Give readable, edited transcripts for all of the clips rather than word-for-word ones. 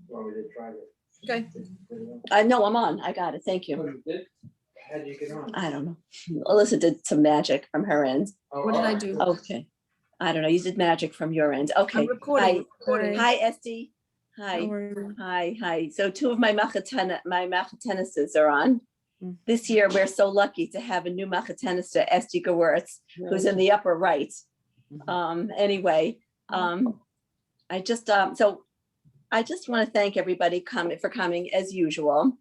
Want me to try this? Okay. No, I'm on. I got it. Thank you. Oh, you did? How did you get on? I don't know. Alyssa did some magic from her end. Oh, What did I alright. do? Okay. I don't know. You did magic from your end. Okay. I'm recording. Hi, Esty. Hi. How are you? Hi. So two of my machatenesses are on. Mm. This year, we're so lucky to have a new machatenista, Esty Gewurz, who's in the upper right. Anyway, I just want to thank everybody for coming as usual.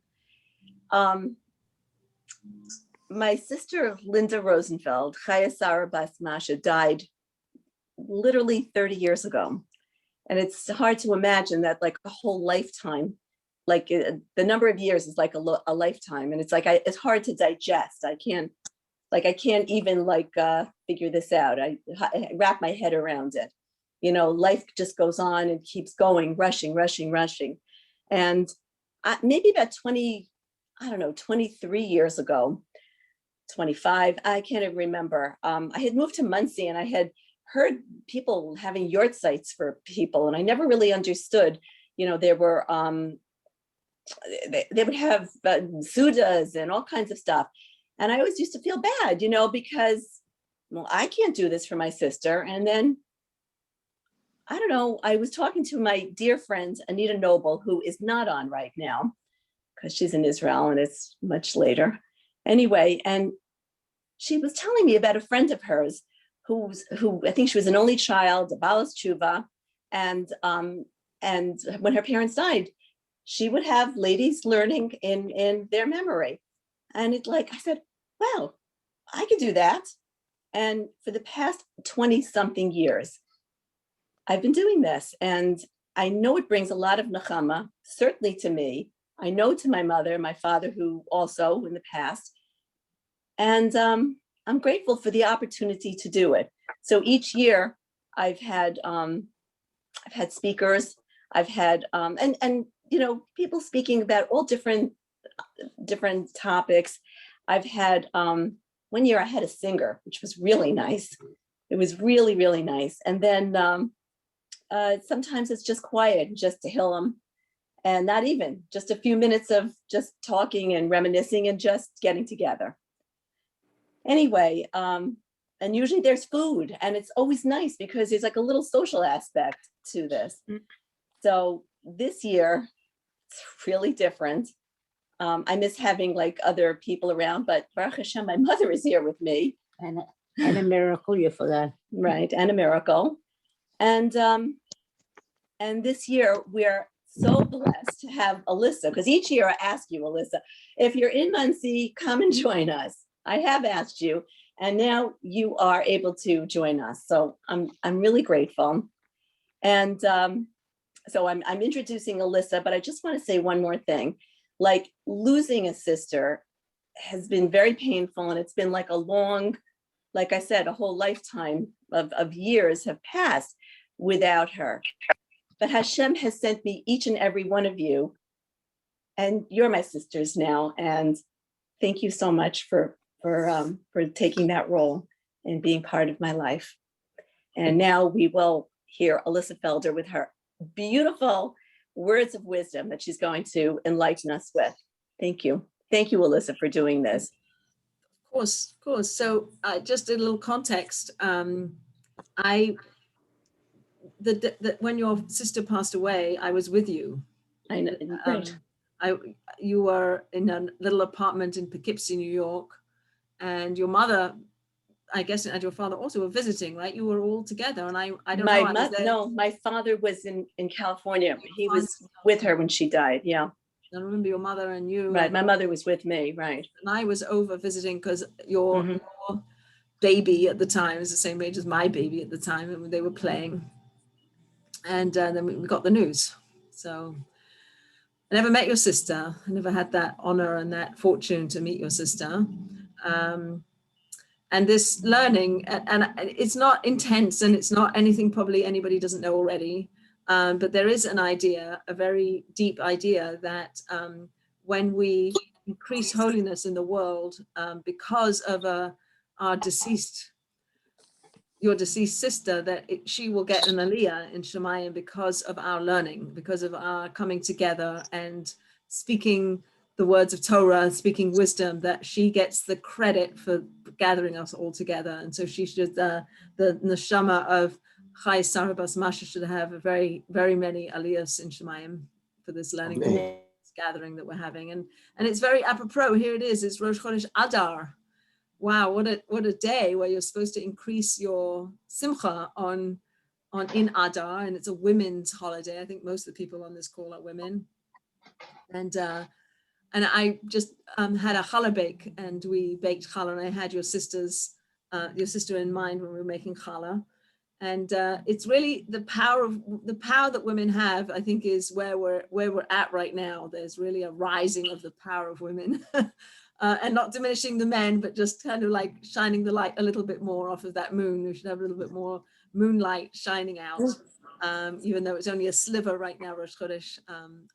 My sister, Linda Rosenfeld, Chaya Sarah Bas Masha, died literally 30 years ago. And it's hard to imagine that like a whole lifetime, like the number of years is like a lifetime. And it's like, it's hard to digest. I can't even figure this out. I wrap my head around it. You know, life just goes on and keeps going, rushing. And maybe about 23 years ago, 25, I can't even remember. I had moved to Muncie and I had heard people having Yahrzeit for people. And I never really understood, you know, there were, they would have sudas and all kinds of stuff. And I always used to feel bad, you know, because, well, I can't do this for my sister. And then, I don't know, I was talking to my dear friend, Anita Noble, who is not on right now because she's in Israel and it's much later. Anyway, and she was telling me about a friend of hers who I think she was an only child, a balas tshuva, and when her parents died, she would have ladies learning in their memory. And it's like, I said, well, I could do that. And for the past 20 something years, I've been doing this. And I know it brings a lot of neshama, certainly to me. I know to my mother, my father, who also in the past. And I'm grateful for the opportunity to do it. So each year I've had speakers, I've had, and you know, people speaking about all different topics. I've had, one year I had a singer, which was really nice. It was really, really nice. And then sometimes it's just quiet, just to Tehillim, and not even just a few minutes of just talking and reminiscing and just getting together. Anyway, and usually there's food and it's always nice because there's like a little social aspect to this. So this year, it's really different. I miss having like other people around, but Baruch Hashem, my mother is here with me. And a miracle, you forgot. Right, and a miracle. And this year we're so blessed to have Alyssa, because each year I ask you, Alyssa, if you're in Muncie, come and join us. I have asked you, and now you are able to join us. So I'm really grateful. And so I'm introducing Alyssa, but I just want to say one more thing. Like losing a sister has been very painful, and it's been like a long, like I said, a whole lifetime of years have passed without her. But Hashem has sent me each and every one of you, and you're my sisters now. And thank you so much for taking that role and being part of my life. And now we will hear Alyssa Felder with her beautiful words of wisdom that she's going to enlighten us with. Thank you. Thank you, Alyssa, for doing this. Of course. So just a little context. When your sister passed away, I was with you. I know. Right. You were in a little apartment in Poughkeepsie, New York, and your mother, I guess, and your father also were visiting, right? You were all together, and I don't know. No, my father was in California. He was with her when she died. Yeah. I remember your mother and you. Right. My mother was with me. Right. And I was over visiting because your baby at the time was the same age as my baby at the time, and they were playing. And then we got the news. So I never met your sister. I never had that honor and that fortune to meet your sister. And this learning, and it's not intense, and it's not anything probably anybody doesn't know already, but there is an idea, a very deep idea, that when we increase holiness in the world because of our deceased your deceased sister, that she will get an aliyah in shemayim because of our learning, because of our coming together and speaking the words of Torah, speaking wisdom, that she gets the credit for gathering us all together. And so she should, the neshama of Chai Sarah Bas Masha should have a very, very many aliyahs in shemayim for this learning, this gathering that we're having. And it's very apropos. Here it is. It's Rosh Chodesh Adar. Wow, what a day where you're supposed to increase your simcha on in Adar, and it's a women's holiday. I think most of the people on this call are women. And I just had a challah bake, and we baked challah, and I had your sister in mind when we were making challah. And it's really the power that women have, I think, is where we're at right now. There's really a rising of the power of women. And not diminishing the men, but just kind of like shining the light a little bit more off of that moon. We should have a little bit more moonlight shining out, even though it's only a sliver right now, Rosh Chodesh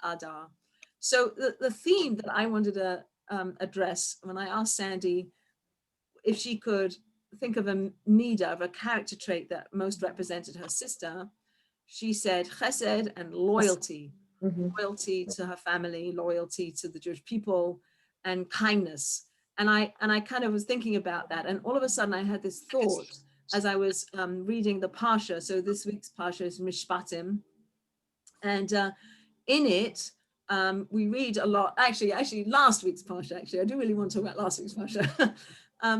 Adar. So the theme that I wanted to address when I asked Sandy if she could think of a mida, of a character trait that most represented her sister, she said chesed and loyalty. Loyalty to her family, loyalty to the Jewish people, and kindness. And I kind of was thinking about that, and all of a sudden I had this thought as I was reading the parsha. So this week's parsha is Mishpatim, and in it we read a lot. Actually, last week's parsha. Actually, I do really want to talk about last week's parsha.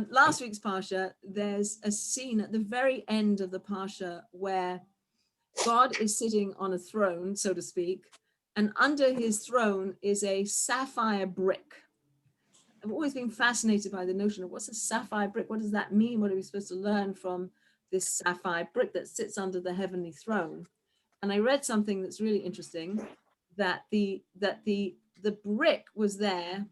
Last week's parsha, there's a scene at the very end of the parsha where God is sitting on a throne, so to speak, and under his throne is a sapphire brick. I've always been fascinated by the notion of what's a sapphire brick? What does that mean? What are we supposed to learn from this sapphire brick that sits under the heavenly throne? And I read something that's really interesting, that the brick was there,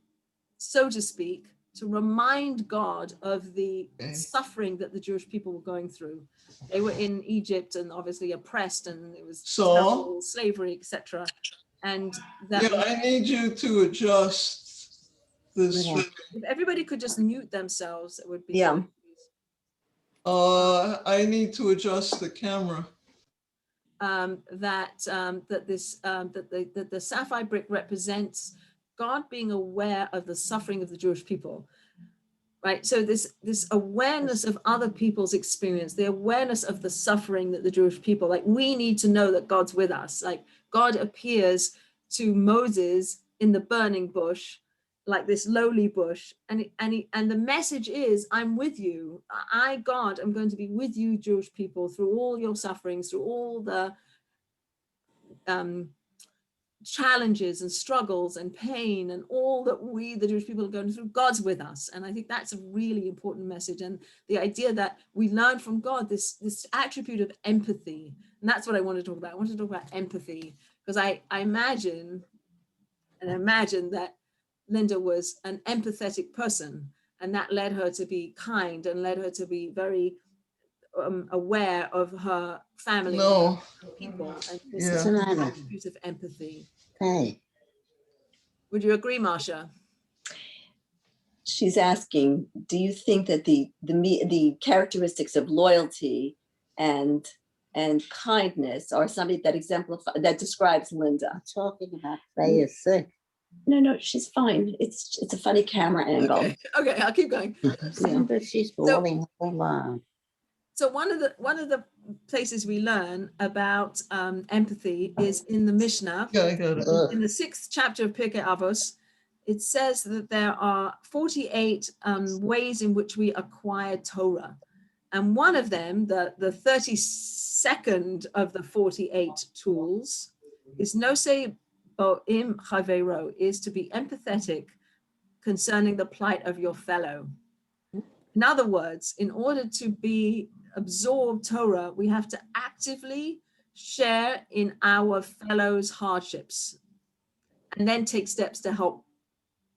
so to speak, to remind God of the suffering that the Jewish people were going through. They were in Egypt and obviously oppressed, and it was terrible slavery, etc. And that I need you to adjust this. If everybody could just mute themselves, it would be Yeah. good. I need to adjust the camera. That the sapphire brick represents God being aware of the suffering of the Jewish people, right? So this awareness of other people's experience, the awareness of the suffering that the Jewish people, like, we need to know that God's with us. Like, God appears to Moses in the burning bush, like this lowly bush, and the message is, I'm with you. I, God, am going to be with you, Jewish people, through all your sufferings, through all the challenges and struggles and pain and all that we, the Jewish people, are going through. God's with us. And I think that's a really important message. And the idea that we learn from God this attribute of empathy. And that's what I want to talk about. I want to talk about empathy, because I imagine that Linda was an empathetic person, and that led her to be kind and led her to be very aware of her family and people, and this is an attribute of empathy. Hey. Would you agree, Marsha? She's asking, do you think that the characteristics of loyalty and kindness are something that describes Linda? Talking about Faye is sick. No, she's fine. It's a funny camera angle. Okay, I'll keep going. But she's falling along. So one of the places we learn about empathy is in the Mishnah. Yeah, I got it. In the 6th chapter of Pirkei Avos, it says that there are 48 ways in which we acquire Torah. And one of them, the 32nd of the 48 tools, is nosei bo'im chavero, is to be empathetic concerning the plight of your fellow. In other words, in order to absorb Torah, we have to actively share in our fellows' hardships, and then take steps to help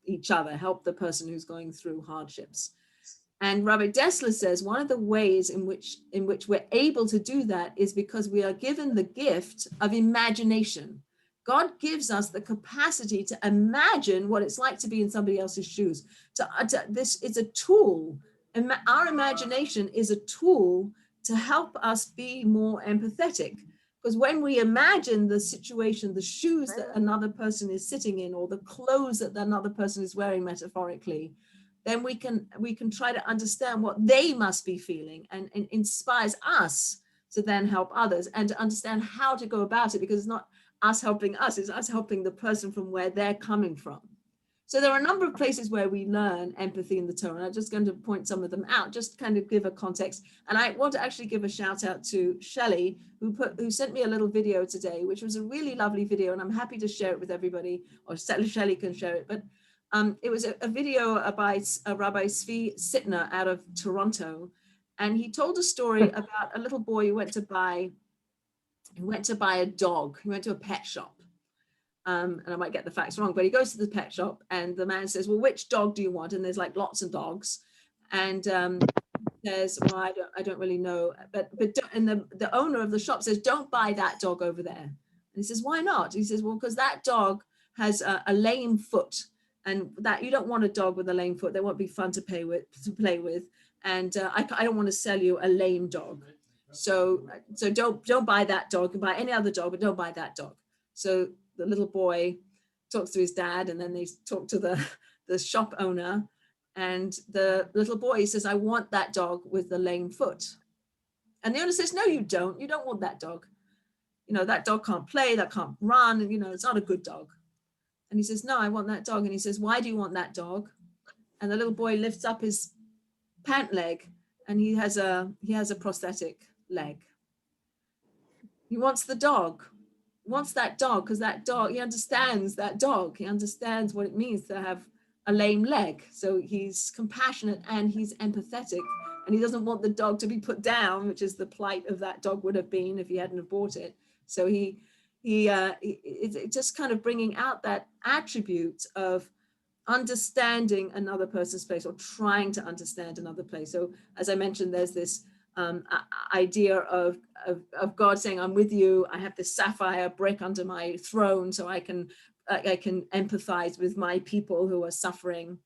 each other, help the person who's going through hardships. And Rabbi Dessler says one of the ways in which we're able to do that is because we are given the gift of imagination. God gives us the capacity to imagine what it's like to be in somebody else's shoes. This is a tool. Our imagination is a tool to help us be more empathetic. Because when we imagine the situation, the shoes that another person is sitting in, or the clothes that another person is wearing metaphorically, then we can try to understand what they must be feeling, and inspires us to then help others and to understand how to go about it, because it's not us helping us, it's us helping the person from where they're coming from. So there are a number of places where we learn empathy in the Torah. I'm just going to point some of them out, just kind of give a context. And I want to actually give a shout out to Shelley, who sent me a little video today, which was a really lovely video, and I'm happy to share it with everybody, or Shelley can share it. But it was a video by Rabbi Zvi Sitner out of Toronto, and he told a story about a little boy who went to buy a dog. He went to a pet shop. And I might get the facts wrong, but he goes to the pet shop and the man says, well, which dog do you want? And there's like lots of dogs. And says, well, I don't really know. And the owner of the shop says, don't buy that dog over there. And he says, why not? He says, well, because that dog has a lame foot, and that you don't want a dog with a lame foot. They won't be fun to play with. And I don't want to sell you a lame dog. So don't buy that dog. You can buy any other dog, but don't buy that dog. So the little boy talks to his dad, and then they talk to the shop owner, and the little boy says, I want that dog with the lame foot. And the owner says, no, you don't want that dog. That dog can't play, that can't run, and it's not a good dog. And he says, no, I want that dog. And he says, why do you want that dog? And the little boy lifts up his pant leg, and he has a prosthetic leg. He wants the dog. Wants that dog because that dog, he understands that dog. He understands what it means to have a lame leg. So he's compassionate and he's empathetic, and he doesn't want the dog to be put down, which is the plight of that dog would have been if he hadn't have bought it. So it's just kind of bringing out that attribute of understanding another person's place, or trying to understand another place. So as I mentioned, there's this idea of God saying, I'm with you. I have this sapphire brick under my throne, so I can empathize with my people who are suffering,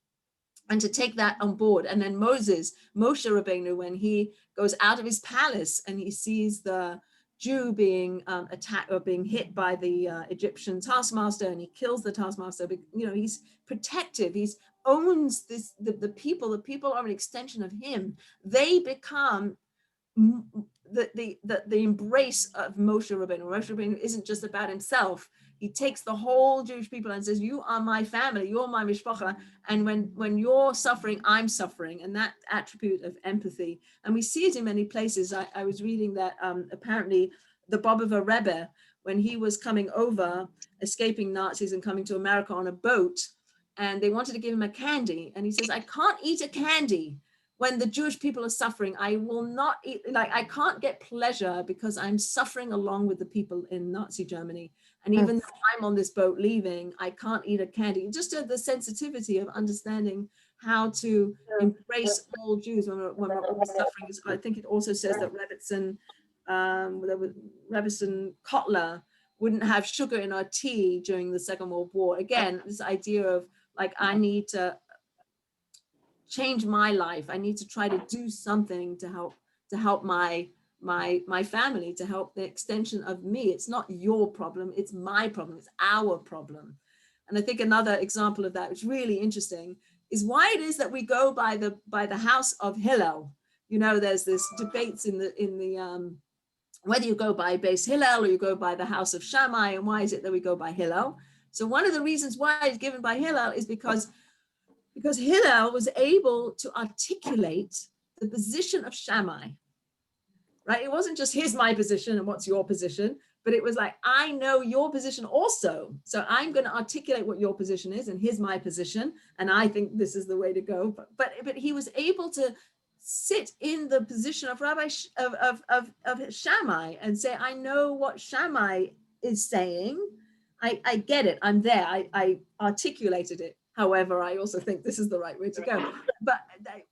and to take that on board. And then Moshe Rabbeinu, when he goes out of his palace and he sees the Jew being attacked or being hit by the Egyptian taskmaster, and he kills the taskmaster, but he's protective. He owns this. The people are an extension of him. They become the embrace of Moshe Rabbeinu. Moshe Rabbeinu isn't just about himself. He takes the whole Jewish people and says, you are my family, you're my mishpacha. And when you're suffering, I'm suffering. And that attribute of empathy. And we see it in many places. I was reading that apparently the Bobover Rebbe, when he was coming over, escaping Nazis and coming to America on a boat, and they wanted to give him a candy. And he says, I can't eat a candy when the Jewish people are suffering. I will not eat, I can't get pleasure because I'm suffering along with the people in Nazi Germany. And even though I'm on this boat leaving, I can't eat a candy. Just the sensitivity of understanding how to embrace all Jews when we're all suffering. I think it also says that Rebbetzin Kotler wouldn't have sugar in our tea during the Second World War. Again, this idea of I need to change my life. I need to try to do something to help my family, to help the extension of me. It's not your problem, it's my problem, it's our problem. And I think another example of that, which is really interesting, is why it is that we go by the house of Hillel. There's this debates in the whether you go by Beis Hillel or you go by the house of Shammai, and why is it that we go by Hillel? So one of the reasons why it's given by Hillel is because Hillel was able to articulate the position of Shammai, right? It wasn't just here's my position and what's your position, but it was like, I know your position also. So I'm going to articulate what your position is, and here's my position. And I think this is the way to go. But he was able to sit in the position of of Shammai and say, I know what Shammai is saying. I get it. I'm there. I articulated it. However, I also think this is the right way to go. But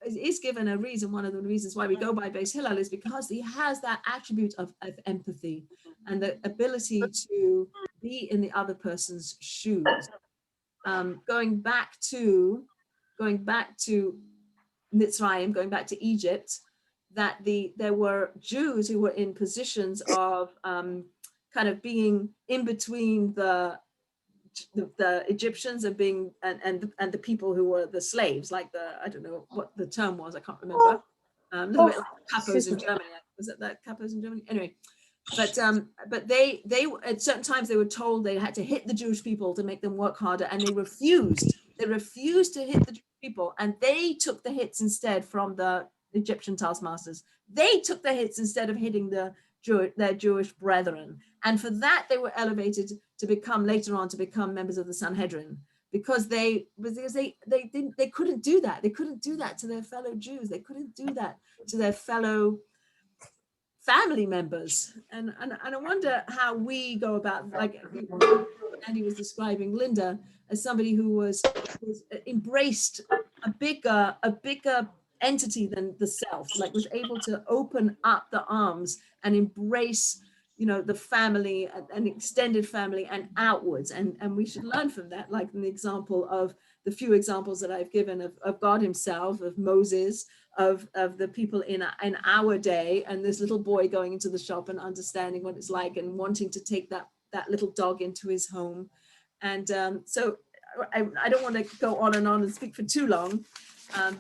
it is given a reason. One of the reasons why we go by Beis Hillel is because he has that attribute of empathy and the ability to be in the other person's shoes. Going back to Mitzrayim, going back to Egypt, that there were Jews who were in positions of kind of being in between the Egyptians and being and the people who were the slaves, like I don't know what the term was, I can't remember. A little bit like capos in Germany. Was it that capos in Germany? Anyway, but they at certain times they were told they had to hit the Jewish people to make them work harder, and they refused. They refused to hit the Jewish people, and they took the hits instead from the Egyptian taskmasters. They took the hits instead of hitting their Jewish brethren, and for that they were elevated to become later on to become members of the Sanhedrin, because they couldn't do that. They couldn't do that to their fellow Jews. They couldn't do that to their fellow family members. And I wonder how we go about, like Andy was describing Linda as somebody who was embraced a bigger entity than the self, like was able to open up the arms and embrace, you know, the family, an extended family, and outwards. And we should learn from that, like in the example of the few examples that I've given of God himself, of Moses, of the people in our day, and this little boy going into the shop and understanding what it's like and wanting to take that little dog into his home. And so I don't want to go on and speak for too long,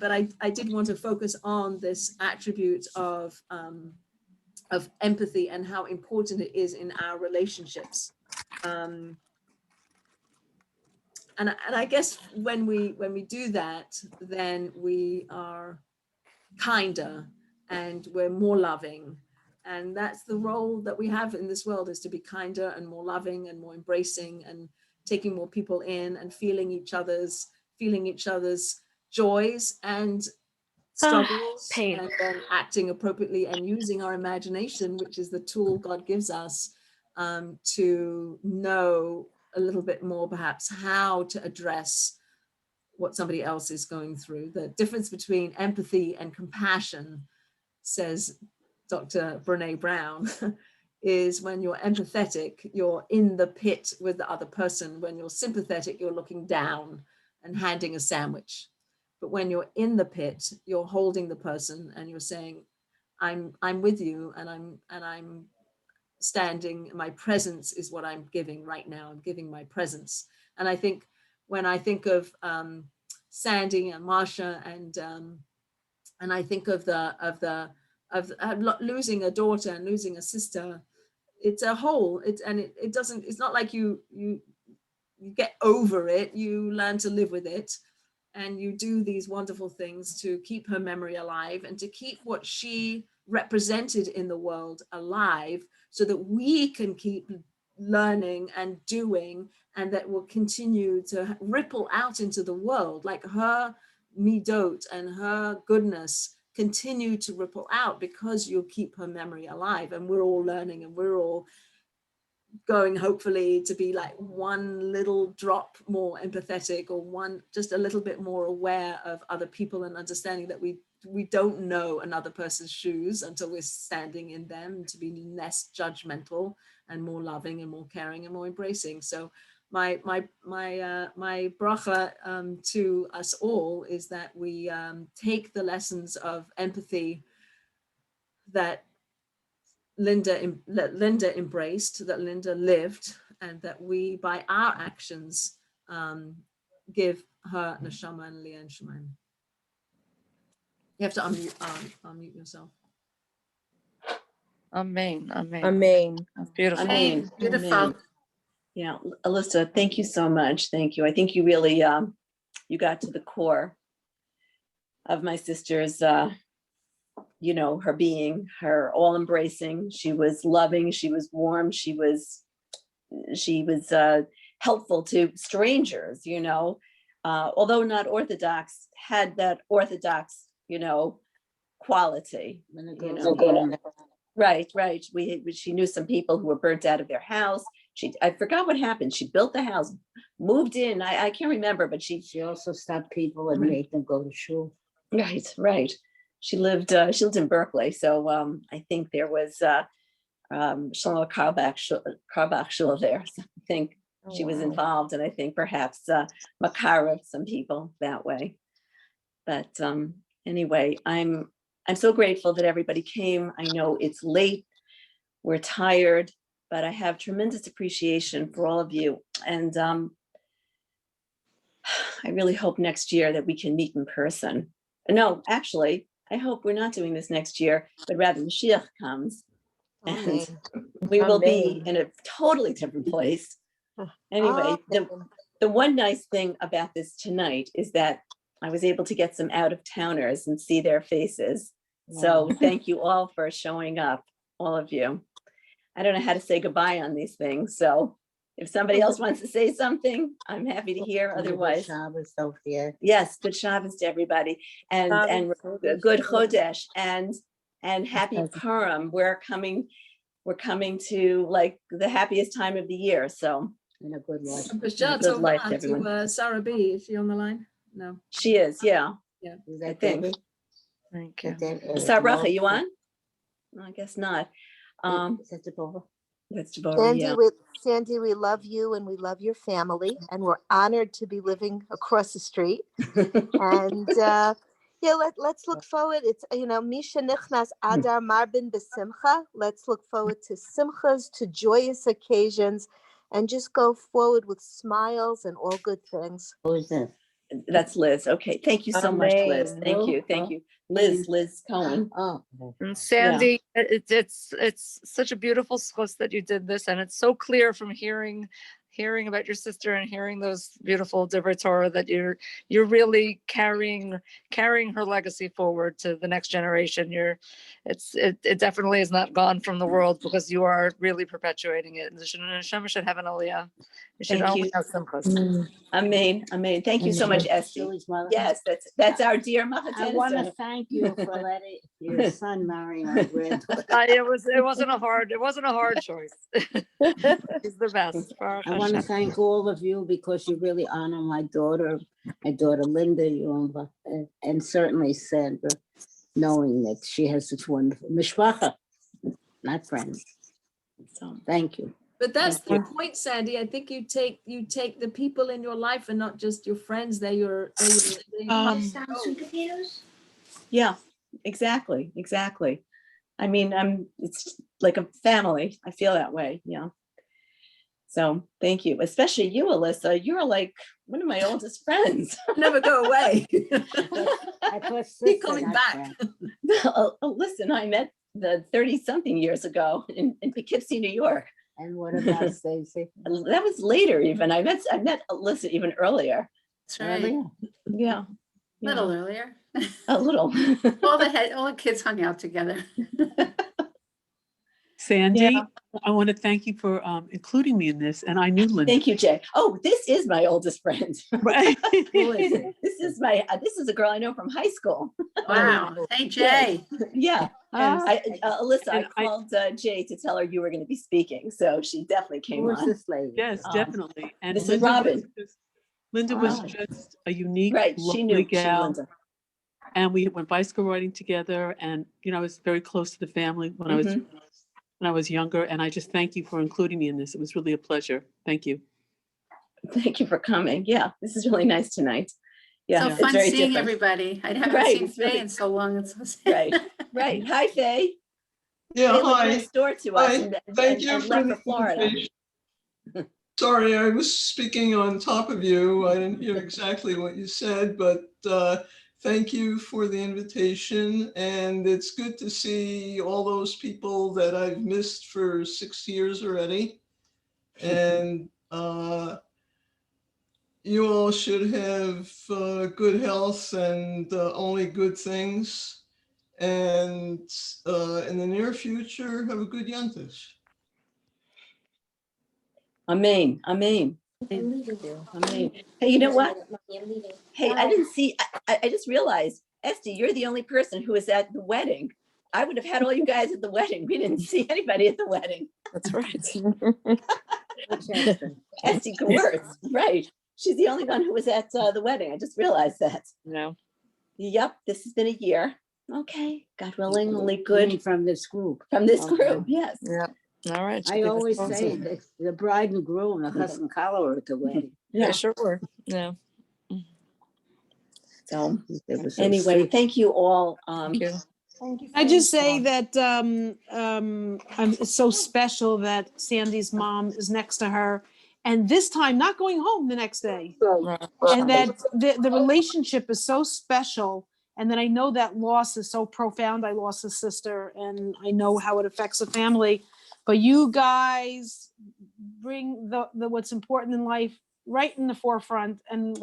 but I did want to focus on this attribute of empathy and how important it is in our relationships. And I guess when we do that, then we are kinder and we're more loving. And that's the role that we have in this world, is to be kinder and more loving and more embracing and taking more people in and feeling each other's joys and struggles, pain. and then acting appropriately and using our imagination, which is the tool God gives us, to know a little bit more perhaps how to address what somebody else is going through. The difference between empathy and compassion, says Dr. Brene Brown, is when you're empathetic, you're in the pit with the other person. When you're sympathetic, you're looking down and handing a sandwich. But when you're in the pit, you're holding the person and you're saying, I'm with you, and I'm standing. My presence is what I'm giving right now. I'm giving my presence. And I think when I think of Sandy and Marsha, and I think of losing a daughter and losing a sister, it's a whole. It's not like you get over it. You learn to live with it, and you do these wonderful things to keep her memory alive and to keep what she represented in the world alive, so that we can keep learning and doing, and that will continue to ripple out into the world, like her midot and her goodness continue to ripple out because you'll keep her memory alive. And we're all learning, and we're all going hopefully to be like one little drop more empathetic, or one just a little bit more aware of other people, and understanding that we don't know another person's shoes until we're standing in them, to be less judgmental and more loving and more caring and more embracing. So my bracha to us all is that we take the lessons of empathy that Linda embraced, that Linda lived, and that we, by our actions, give her neshama and aliyah and shemayim. You have to unmute yourself. Amen. Amen. Amen. That's beautiful. Amen. Beautiful. Amen. Yeah, Alyssa, thank you so much. Thank you. I think you really, you got to the core of my sister's, you know, her being, her all embracing. She was loving, she was warm, she was helpful to strangers, you know, although not Orthodox, had that Orthodox, you know, quality. When it You goes know, around, Right. She knew some people who were burnt out of their house. I forgot what happened. She built the house, moved in. I can't remember, but she also stopped people and made them go to shul. right. She lived in Berkeley. So I think there was Shlomo Karbach Shul there. So I think she was involved, and I think perhaps Makara, some people that way. But anyway, I'm I'm so grateful that everybody came. I know it's late, we're tired, but I have tremendous appreciation for all of you. And I really hope next year that we can meet in person. No, actually, I hope we're not doing this next year, but rather Mashiach comes and Amen. we will be Amen. in a totally different place. Anyway, the one nice thing about this tonight is that I was able to get some out of towners and see their faces. So thank you all for showing up, all of you. I don't know how to say goodbye on these things. So if somebody else wants to say something, I'm happy to hear. Otherwise, Shabbos, Sophia. yes, good Shabbos to everybody, and good Chodesh, and happy Purim. We're coming to like the happiest time of the year. So And a good life. Good life to everyone. To Sarah B. Is she on the line? No. she is, yeah. Is I that think. Debbie? Thank you. Saracha, you on? No, I guess not. Is that Deborah? That's Deborah, yeah. Sandy, we love you and we love your family, and we're honored to be living across the street. And let's look forward. It's Misha Nichnas Adar Marbin Besimcha. Let's look forward to simchas, to joyous occasions, and just go forward with smiles and all good things. Who is that? That's Liz. Okay, thank you so much, Liz. Amen. Thank you. Liz Cohen. Oh, And Sandy, it's such a beautiful schos that you did this, and it's so clear from hearing about your sister and hearing those beautiful Divrei Torah that you're really carrying her legacy forward to the next generation. It definitely is not gone from the world because you are really perpetuating it. And the neshama should have an aliyah. You should Thank only you. have simchas. Amen. Thank you so much, Esty. Julie's mother. Yes, that's our dear I Mahaten. want to thank you for letting your son marry my granddaughter. It wasn't a hard choice. He's the best. I want to thank all of you because you really honor my daughter Linda, and certainly Sandra, knowing that she has such wonderful mishpacha, not friends. So Thank you. But that's the point, Sandy. I think you take the people in your life and not just your friends. They're your yeah, exactly. I mean, it's like a family. I feel that way. Yeah. So thank you, especially you, Alyssa. You're like one of my oldest friends. never go away. I put Keep sister, coming not back. friend. Alyssa and I met the 30-something years ago in Poughkeepsie, New York. And what about Stacy? That was later even. I met Alyssa even earlier. That's right. Earlier? Yeah. A little earlier. A little. All the kids hung out together. Sandy, Yeah. I want to thank you for including me in this. And I knew Linda. Thank you, Jay. Oh, this is my oldest friend. Right. Who is it? This is a girl I know from high school. Wow. Hey, Jay. Yeah. Alyssa, I And I- called Jay to tell her you were going to be speaking. So she definitely came Who is on. this lady? Yes, definitely. And this is Robin. Linda was Ah. just a unique, Right. She knew lovely gal. Linda. And we went bicycle riding together. And, I was very close to the family when I was younger. And I just thank you for including me in this. It was really a pleasure. Thank you. Thank you for coming. Yeah, this is really nice tonight. Yeah, So it's fun very seeing different. everybody. I haven't Right, seen it's Faye really- in so long. It's so sad. Right. Hi, Faye. Yeah, They live hi. next door to us Hi. and Thank you for left the for Florida. invitation. Sorry, I was speaking on top of you. I didn't hear exactly what you said, but thank you for the invitation. And it's good to see all those people that I've missed for 6 years already. And you all should have good health and only good things. And in the near future, have a good Yantish. Amen. Amen. Hey, you know what? Hey, I didn't see, I just realized, Esty, you're the only person who was at the wedding. I would have had all you guys at the wedding. We didn't see anybody at the wedding. That's right. Esty Gewurz, right. She's the only one who was at the wedding. I just realized that. No. Yep, this has been a year. Okay, God willing, only Good good from this group. from this Okay. group, yes. Yeah. All right. I always say that the bride and groom, the husband collar at the wedding. Yeah, sure were. Yeah. So They were so anyway, sweet. thank you all. Thank you. I just say that it's so special that Sandy's mom is next to her, and this time not going home the next day, and that the relationship is so special, and that I know that loss is so profound. I lost a sister, and I know how it affects a family, but you guys bring the what's important in life right in the forefront, and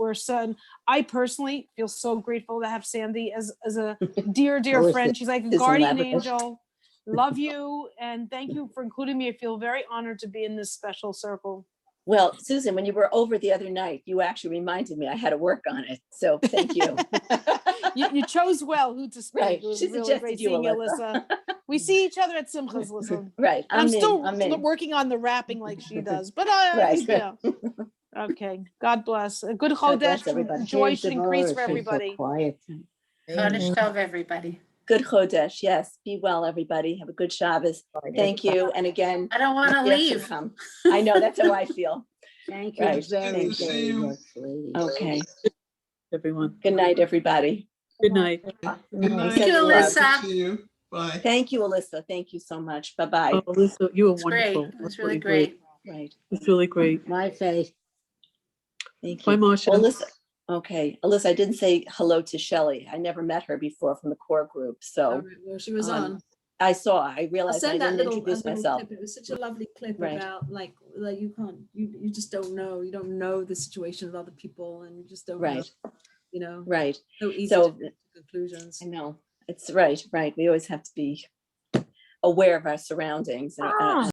I personally feel so grateful to have Sandy as a dear friend. She's like a guardian angel. Love you, and thank you for including me. I feel very honored to be in this special circle. Well, Susan, when you were over the other night, you actually reminded me I had to work on it. So thank you. You chose well who to speak. Right. It was She really suggested great you, seeing you, Alyssa. Alyssa. We see each other at Simchas, Alyssa. Right. I'm still in. working on the rapping like she does, but Right. yeah. Okay. God bless. A good God bless Chodesh. everybody. Joy should increase for She's so everybody. quiet. Chodesh Tov, everybody. Good Chodesh. Yes. Be well, everybody. Have a good Shabbos. Thank you. And again, I don't want to Mashiach should leave. come. I know, that's how I feel. Thank you Right. very, Good to see very you. much, ladies. Okay. Everyone. Good night, everybody. Good night. Good night. Thank you, Good to Alyssa. see you. Bye. Thank you, Alyssa. Thank you so much. Bye-bye. Oh, Alyssa, you were It's great. wonderful. It was really Absolutely great. Right. It's really great. My face. Thank Bye, you. Marcia. Alyssa. Okay. Alyssa, I didn't say hello to Shelley. I never met her before from the core group. All So right, well, she was um, on. I I'll realized I send that didn't little, introduce little myself. clip. It was such a lovely clip Right. about like you can't, you just don't know. You don't know the situation of other people, and you just don't know. Right. You know, Right. so easy So to get to conclusions. I know it's right. We always have to be aware of our surroundings. And